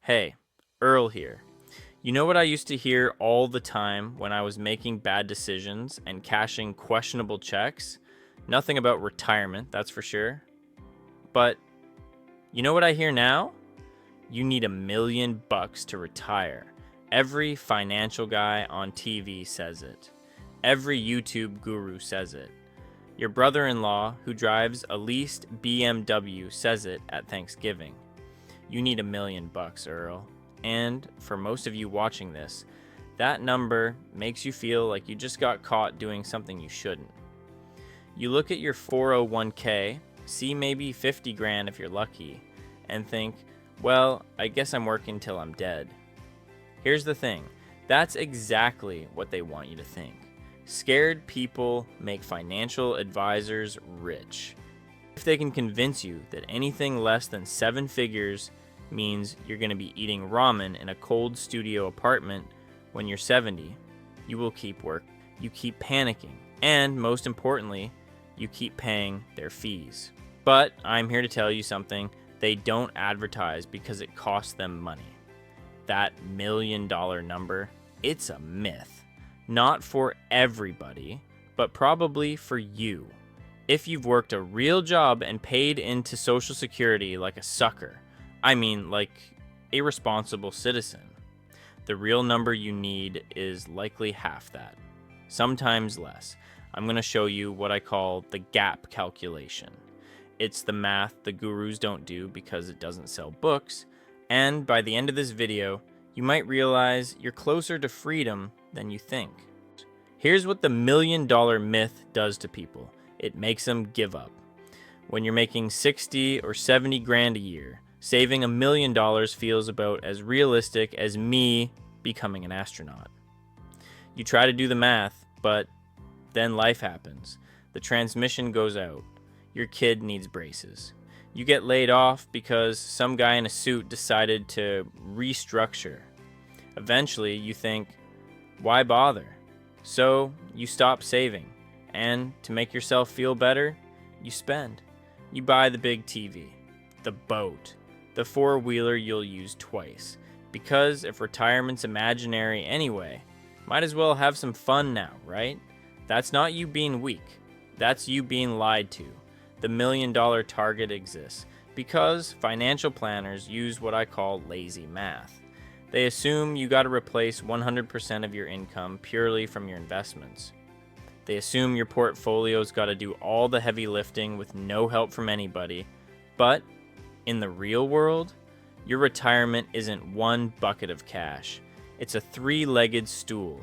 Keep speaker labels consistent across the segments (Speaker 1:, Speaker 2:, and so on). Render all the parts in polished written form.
Speaker 1: Hey, Earl here. You know what I used to hear all the time when I was making bad decisions and cashing questionable checks? Nothing about retirement, that's for sure. But you know what I hear now? You need $1 million to retire. Every financial guy on TV says it. Every YouTube guru says it. Your brother-in-law, who drives a leased BMW, says it at Thanksgiving. You need $1 million, Earl. And for most of you watching this, that number makes you feel like you just got caught doing something you shouldn't. You look at your 401k, see maybe 50 grand if you're lucky, and think, well, I guess I'm working till I'm dead. Here's the thing, that's exactly what they want you to think. Scared people make financial advisors rich. If they can convince you that anything less than 7 figures means you're going to be eating ramen in a cold studio apartment when you're 70, you will keep working. You keep panicking. And most importantly, you keep paying their fees. But I'm here to tell you something. They don't advertise because it costs them money. That $1 million number, it's a myth. Not for everybody, but probably for you. If you've worked a real job and paid into Social Security like a sucker, I mean like a responsible citizen, the real number you need is likely half that, sometimes less. I'm going to show you what I call the gap calculation. It's the math the gurus don't do because it doesn't sell books, and by the end of this video, you might realize you're closer to freedom than you think. Here's what the $1 million myth does to people. It makes them give up. When you're making 60 or 70 grand a year, saving $1 million feels about as realistic as me becoming an astronaut. You try to do the math, but then life happens. The transmission goes out. Your kid needs braces. You get laid off because some guy in a suit decided to restructure. Eventually, you think, why bother? So you stop saving. And to make yourself feel better, you spend. You buy the big TV, the boat, the four-wheeler you'll use twice. Because if retirement's imaginary anyway, might as well have some fun now, right? That's not you being weak. That's you being lied to. The $1 million target exists because financial planners use what I call lazy math. They assume you got to replace 100% of your income purely from your investments. They assume your portfolio's got to do all the heavy lifting with no help from anybody. But in the real world, your retirement isn't one bucket of cash. It's a 3-legged stool.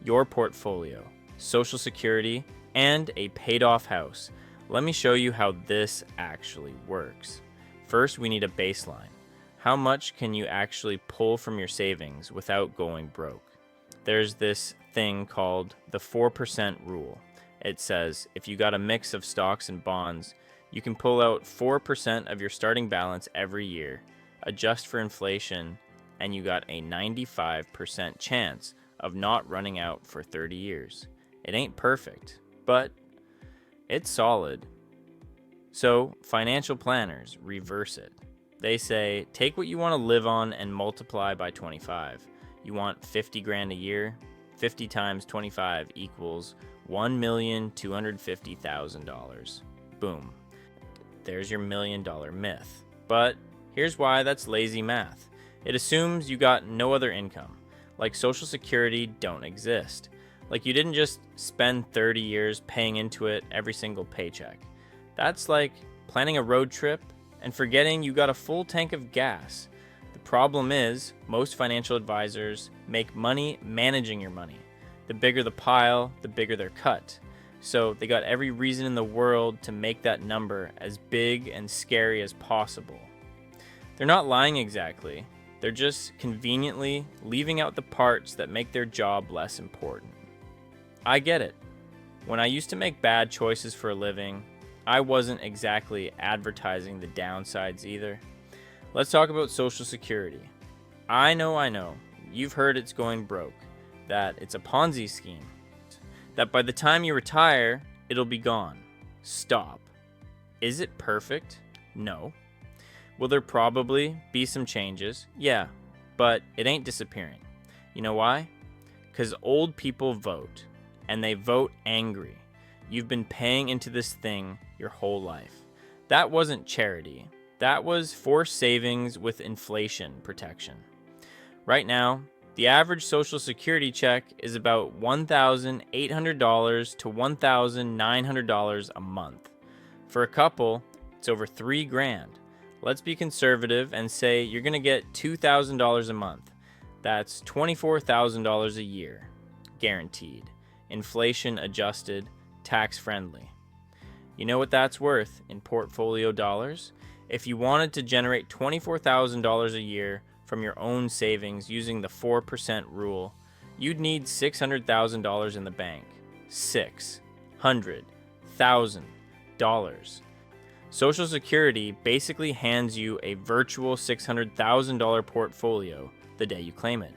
Speaker 1: Your portfolio, Social Security, and a paid-off house. Let me show you how this actually works. First, we need a baseline. How much can you actually pull from your savings without going broke? There's this thing called the 4% rule. It says if you got a mix of stocks and bonds, you can pull out 4% of your starting balance every year, adjust for inflation, and you got a 95% chance of not running out for 30 years. It ain't perfect, but it's solid. So financial planners reverse it. They say, take what you want to live on and multiply by 25. You want 50 grand a year? 50 times 25 equals $1,250,000. Boom. There's your $1 million myth. But here's why that's lazy math. It assumes you got no other income. Like Social Security don't exist. Like you didn't just spend 30 years paying into it every single paycheck. That's like planning a road trip and forgetting you got a full tank of gas. The problem is, most financial advisors make money managing your money. The bigger the pile, the bigger their cut. So they got every reason in the world to make that number as big and scary as possible. They're not lying exactly. They're just conveniently leaving out the parts that make their job less important. I get it. When I used to make bad choices for a living, I wasn't exactly advertising the downsides either. Let's talk about Social Security. I know, you've heard it's going broke, that it's a Ponzi scheme, that by the time you retire, it'll be gone. Stop. Is it perfect? No. Will there probably be some changes? Yeah, but it ain't disappearing. You know why? Because old people vote, and they vote angry. You've been paying into this thing your whole life. That wasn't charity. That was forced savings with inflation protection. Right now, the average Social Security check is about $1,800 to $1,900 a month. For a couple, it's over $3,000. Let's be conservative and say you're going to get $2,000 a month. That's $24,000 a year, guaranteed, inflation adjusted, tax friendly. You know what that's worth in portfolio dollars? If you wanted to generate $24,000 a year from your own savings using the 4% rule, you'd need $600,000 in the bank. $600,000. Social Security basically hands you a virtual $600,000 portfolio the day you claim it.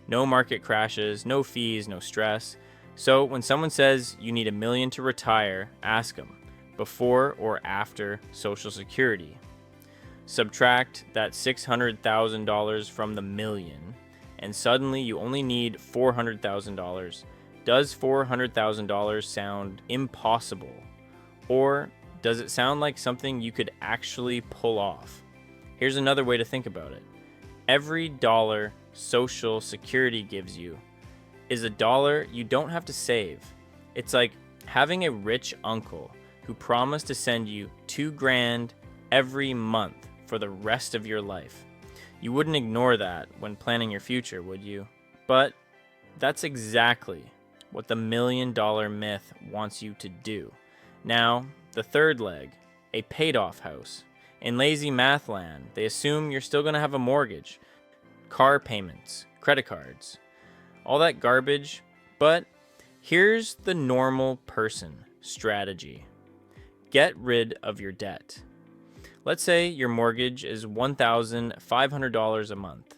Speaker 1: No market crashes, no fees, no stress. So when someone says you need $1 million to retire, ask them, before or after Social Security? Subtract that $600,000 from the $1 million, and suddenly you only need $400,000. Does $400,000 sound impossible? Or does it sound like something you could actually pull off? Here's another way to think about it. Every dollar Social Security gives you is a dollar you don't have to save. It's like having a rich uncle who promised to send you $2,000 every month for the rest of your life. You wouldn't ignore that when planning your future, would you? But that's exactly what the $1 million myth wants you to do. Now, the third leg, a paid-off house. In lazy math land, they assume you're still going to have a mortgage, car payments, credit cards, all that garbage. But here's the normal person strategy. Get rid of your debt. Let's say your mortgage is $1,500 a month.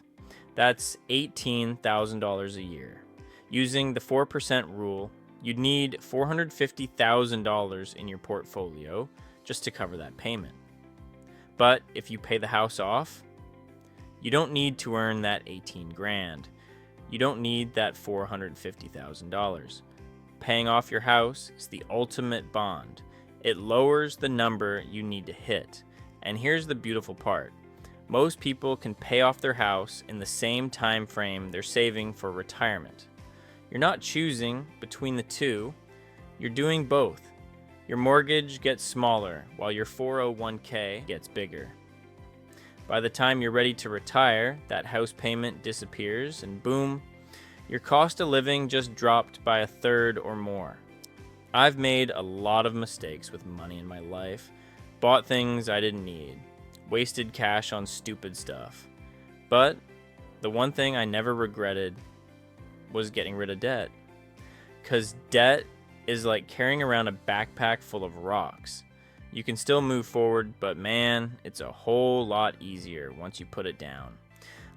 Speaker 1: That's $18,000 a year. Using the 4% rule, you'd need $450,000 in your portfolio just to cover that payment. But if you pay the house off, you don't need to earn that $18,000. You don't need that $450,000. Paying off your house is the ultimate bond. It lowers the number you need to hit. And here's the beautiful part. Most people can pay off their house in the same time frame they're saving for retirement. You're not choosing between the two. You're doing both. Your mortgage gets smaller while your 401k gets bigger. By the time you're ready to retire, that house payment disappears and boom, your cost of living just dropped by 1/3 or more. I've made a lot of mistakes with money in my life. Bought things I didn't need. Wasted cash on stupid stuff. But the one thing I never regretted was getting rid of debt. 'Cause debt is like carrying around a backpack full of rocks. You can still move forward, but man, it's a whole lot easier once you put it down.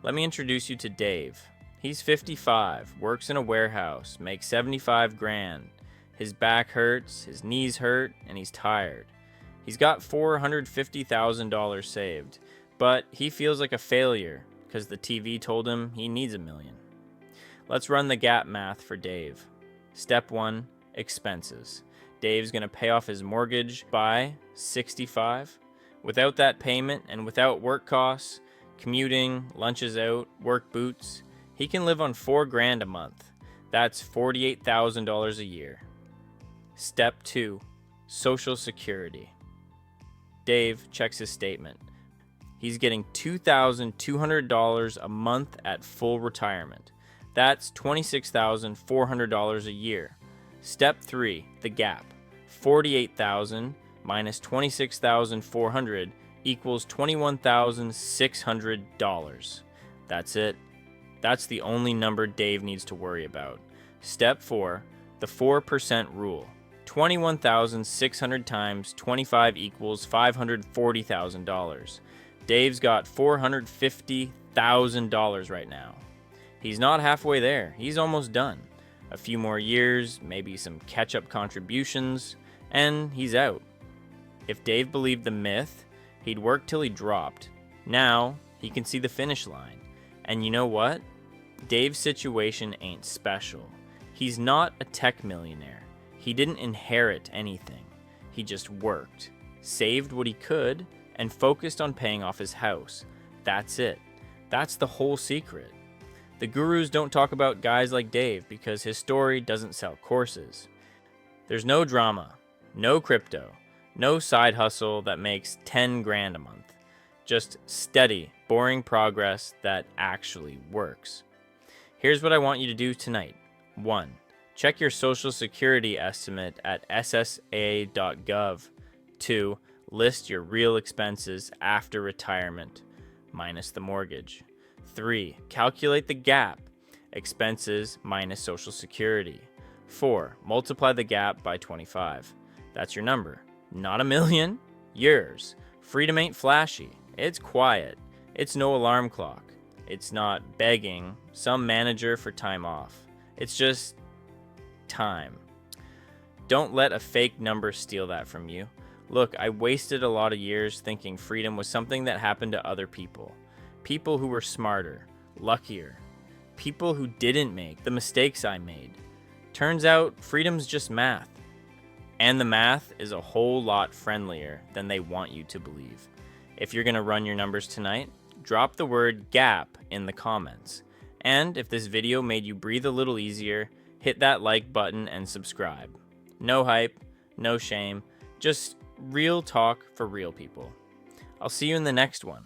Speaker 1: Let me introduce you to Dave. He's 55, works in a warehouse, makes $75,000. His back hurts, his knees hurt, and he's tired. He's got $450,000 saved, but he feels like a failure because the TV told him he needs $1 million. Let's run the gap math for Dave. Step 1, expenses. Dave's going to pay off his mortgage by 65. Without that payment and without work costs, commuting, lunches out, work boots, he can live on $4,000 a month. That's $48,000 a year. Step 2, Social Security. Dave checks his statement. He's getting $2,200 a month at full retirement. That's $26,400 a year. Step 3, the gap. $48,000 minus $26,400 equals $21,600. That's it. That's the only number Dave needs to worry about. Step 4, the 4% rule. 21,600 times 25 equals $540,000. Dave's got $450,000 right now. He's not halfway there. He's almost done. A few more years, maybe some catch-up contributions, and he's out. If Dave believed the myth, he'd work till he dropped. Now, he can see the finish line. And you know what? Dave's situation ain't special. He's not a tech millionaire. He didn't inherit anything. He just worked, saved what he could, and focused on paying off his house. That's it. That's the whole secret. The gurus don't talk about guys like Dave because his story doesn't sell courses. There's no drama, no crypto, no side hustle that makes 10 grand a month. Just steady, boring progress that actually works. Here's what I want you to do tonight. 1. Check your Social Security estimate at ssa.gov. 2. List your real expenses after retirement, minus the mortgage. 3. Calculate the gap, expenses minus Social Security. 4. Multiply the gap by 25. That's your number. Not a million, yours. Freedom ain't flashy. It's quiet. It's no alarm clock. It's not begging some manager for time off. It's just time. Don't let a fake number steal that from you. Look, I wasted a lot of years thinking freedom was something that happened to other people. People who were smarter, luckier. People who didn't make the mistakes I made. Turns out freedom's just math. And the math is a whole lot friendlier than they want you to believe. If you're going to run your numbers tonight, drop the word GAP in the comments. And if this video made you breathe a little easier, hit that like button and subscribe. No hype, no shame, just real talk for real people. I'll see you in the next one.